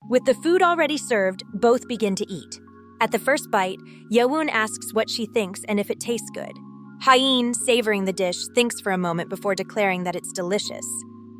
With the food already served, both begin to eat. At the first bite, Yewoon asks what she thinks and if it tastes good. Hyein, savoring the dish, thinks for a moment before declaring that it's delicious.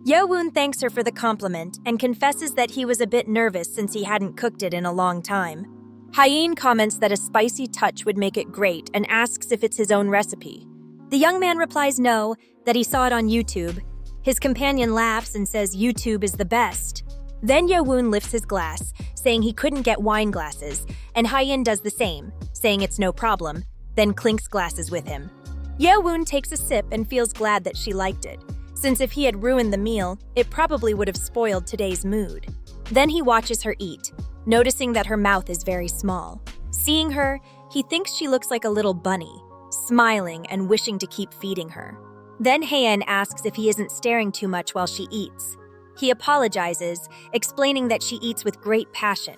Yewoon thanks her for the compliment and confesses that he was a bit nervous since he hadn't cooked it in a long time. Hyein comments that a spicy touch would make it great and asks if it's his own recipe. The young man replies no, that he saw it on YouTube. His companion laughs and says YouTube is the best. Then Yewoon lifts his glass, saying he couldn't get wine glasses, and Hyein does the same, saying it's no problem, then clinks glasses with him. Yewoon takes a sip and feels glad that she liked it, since if he had ruined the meal, it probably would have spoiled today's mood. Then he watches her eat, noticing that her mouth is very small. Seeing her, he thinks she looks like a little bunny, smiling and wishing to keep feeding her. Then Hyein asks if he isn't staring too much while she eats. He apologizes, explaining that she eats with great passion.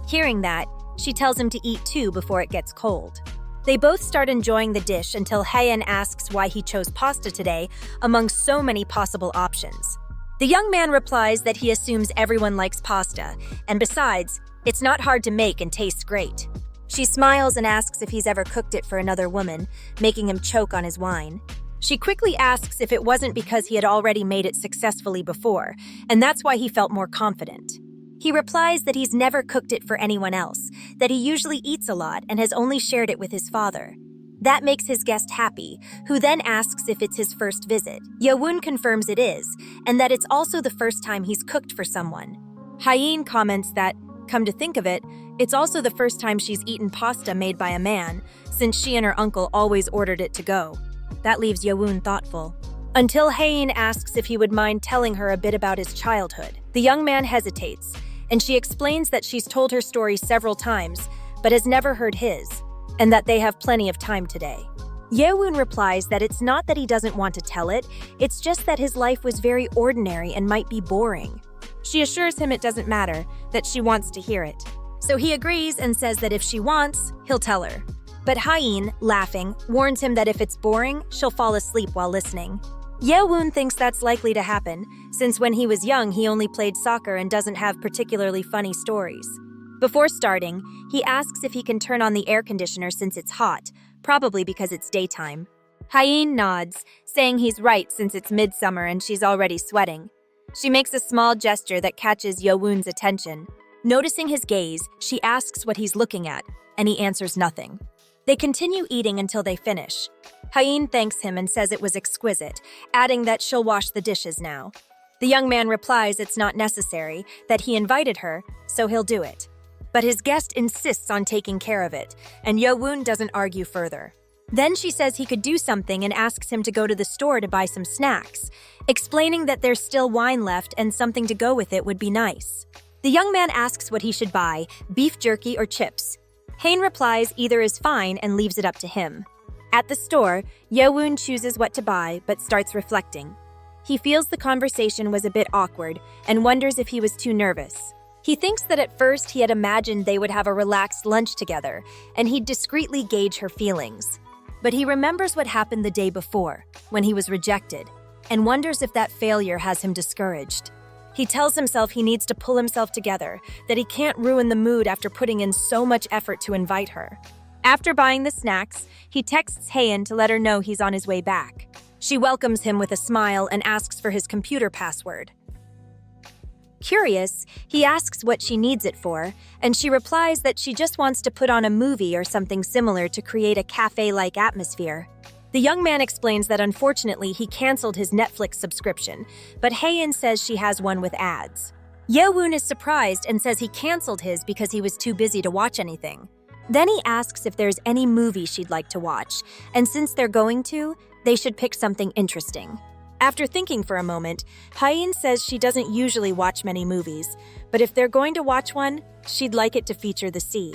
Hearing that, she tells him to eat too before it gets cold. They both start enjoying the dish until Hyein asks why he chose pasta today among so many possible options. The young man replies that he assumes everyone likes pasta, and besides, it's not hard to make and tastes great. She smiles and asks if he's ever cooked it for another woman, making him choke on his wine. She quickly asks if it wasn't because he had already made it successfully before, and that's why he felt more confident. He replies that he's never cooked it for anyone else, that he usually eats a lot and has only shared it with his father. That makes his guest happy, who then asks if it's his first visit. Yewoon confirms it is, and that it's also the first time he's cooked for someone. Hyein comments that, come to think of it, it's also the first time she's eaten pasta made by a man, since she and her uncle always ordered it to go. That leaves Yewoon thoughtful. Until Hyein asks if he would mind telling her a bit about his childhood. The young man hesitates, and she explains that she's told her story several times, but has never heard his, and that they have plenty of time today. Yewoon replies that it's not that he doesn't want to tell it, it's just that his life was very ordinary and might be boring. She assures him it doesn't matter, that she wants to hear it. So he agrees and says that if she wants, he'll tell her. But Hyein, laughing, warns him that if it's boring, she'll fall asleep while listening. Yewoon thinks that's likely to happen, since when he was young he only played soccer and doesn't have particularly funny stories. Before starting, he asks if he can turn on the air conditioner since it's hot, probably because it's daytime. Hyein nods, saying he's right since it's midsummer and she's already sweating. She makes a small gesture that catches Yewoon's attention. Noticing his gaze, she asks what he's looking at, and he answers nothing. They continue eating until they finish. Hyein thanks him and says it was exquisite, adding that she'll wash the dishes now. The young man replies it's not necessary, that he invited her, so he'll do it. But his guest insists on taking care of it, and Yewoon doesn't argue further. Then she says he could do something and asks him to go to the store to buy some snacks, explaining that there's still wine left and something to go with it would be nice. The young man asks what he should buy, beef jerky or chips. Hyein replies either is fine and leaves it up to him. At the store, Yewoon chooses what to buy but starts reflecting. He feels the conversation was a bit awkward and wonders if he was too nervous. He thinks that at first he had imagined they would have a relaxed lunch together and he'd discreetly gauge her feelings. But he remembers what happened the day before, when he was rejected, and wonders if that failure has him discouraged. He tells himself he needs to pull himself together, that he can't ruin the mood after putting in so much effort to invite her. After buying the snacks, he texts Hyein to let her know he's on his way back. She welcomes him with a smile and asks for his computer password. Curious, he asks what she needs it for, and she replies that she just wants to put on a movie or something similar to create a cafe-like atmosphere. The young man explains that unfortunately he canceled his Netflix subscription, but Hyein says she has one with ads. Yewoon is surprised and says he canceled his because he was too busy to watch anything. Then he asks if there's any movie she'd like to watch, and since they're going to, they should pick something interesting. After thinking for a moment, Hyein says she doesn't usually watch many movies, but if they're going to watch one, she'd like it to feature the sea.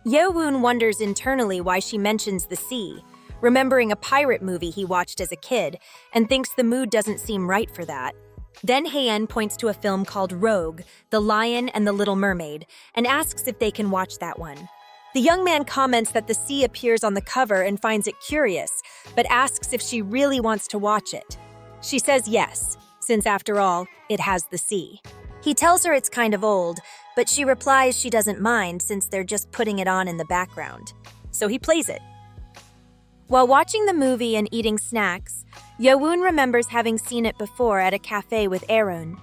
Yewoon wonders internally why she mentions the sea, remembering a pirate movie he watched as a kid, and thinks the mood doesn't seem right for that. Then Hyein points to a film called Rogue, The Lion and the Little Mermaid, and asks if they can watch that one. The young man comments that the sea appears on the cover and finds it curious, but asks if she really wants to watch it. She says yes, since after all, it has the sea. He tells her it's kind of old, but she replies she doesn't mind since they're just putting it on in the background. So he plays it. While watching the movie and eating snacks, Yeowoon remembers having seen it before at a cafe with Aaron.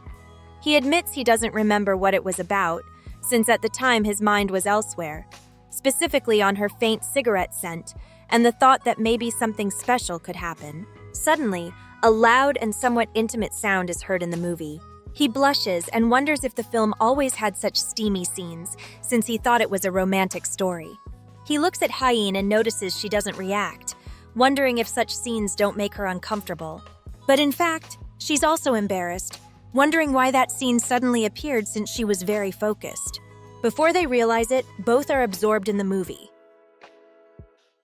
He admits he doesn't remember what it was about, since at the time his mind was elsewhere, specifically on her faint cigarette scent and the thought that maybe something special could happen. Suddenly, a loud and somewhat intimate sound is heard in the movie. He blushes and wonders if the film always had such steamy scenes, since he thought it was a romantic story. He looks at Hyeen and notices she doesn't react, wondering if such scenes don't make her uncomfortable. But in fact, she's also embarrassed, wondering why that scene suddenly appeared since she was very focused. Before they realize it, both are absorbed in the movie.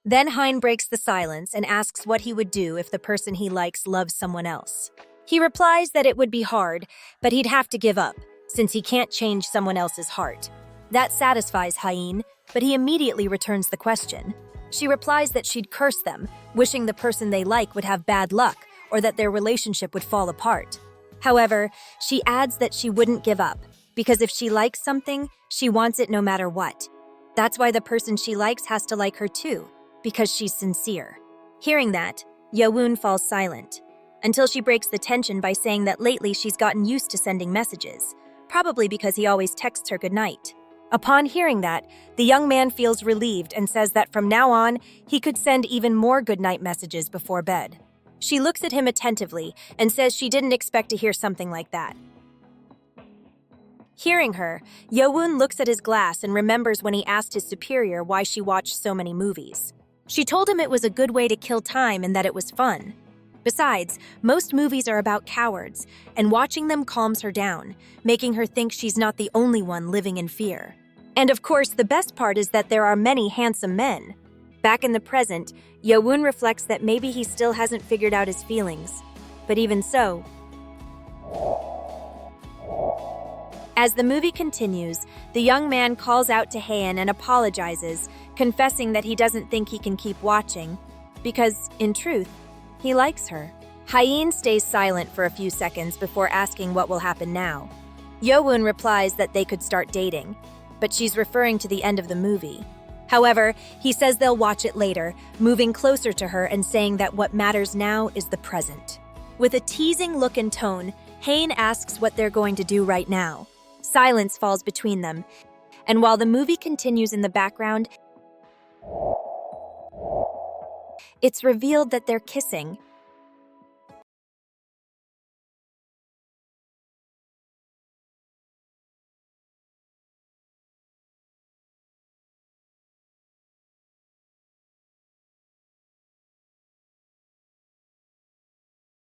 Then Hein breaks the silence and asks what he would do if the person he likes loves someone else. He replies that it would be hard, but he'd have to give up, since he can't change someone else's heart. That satisfies Hyeen, but he immediately returns the question. She replies that she'd curse them, wishing the person they like would have bad luck or that their relationship would fall apart. However, she adds that she wouldn't give up, because if she likes something, she wants it no matter what. That's why the person she likes has to like her too, because she's sincere. Hearing that, Yeowoon falls silent, until she breaks the tension by saying that lately she's gotten used to sending messages, probably because he always texts her goodnight. Upon hearing that, the young man feels relieved and says that from now on, he could send even more goodnight messages before bed. She looks at him attentively and says she didn't expect to hear something like that. Hearing her, Yeowoon looks at his glass and remembers when he asked his superior why she watched so many movies. She told him it was a good way to kill time and that it was fun. Besides, most movies are about cowards, and watching them calms her down, making her think she's not the only one living in fear. And of course, the best part is that there are many handsome men. Back in the present, Yeowoon reflects that maybe he still hasn't figured out his feelings. But even so, as the movie continues, the young man calls out to Haein and apologizes, confessing that he doesn't think he can keep watching, because, in truth, he likes her. Hyeen stays silent for a few seconds before asking what will happen now. Yeowoon replies that they could start dating, but she's referring to the end of the movie. However, he says they'll watch it later, moving closer to her and saying that what matters now is the present. With a teasing look and tone, Haein asks what they're going to do right now. Silence falls between them, and while the movie continues in the background, it's revealed that they're kissing.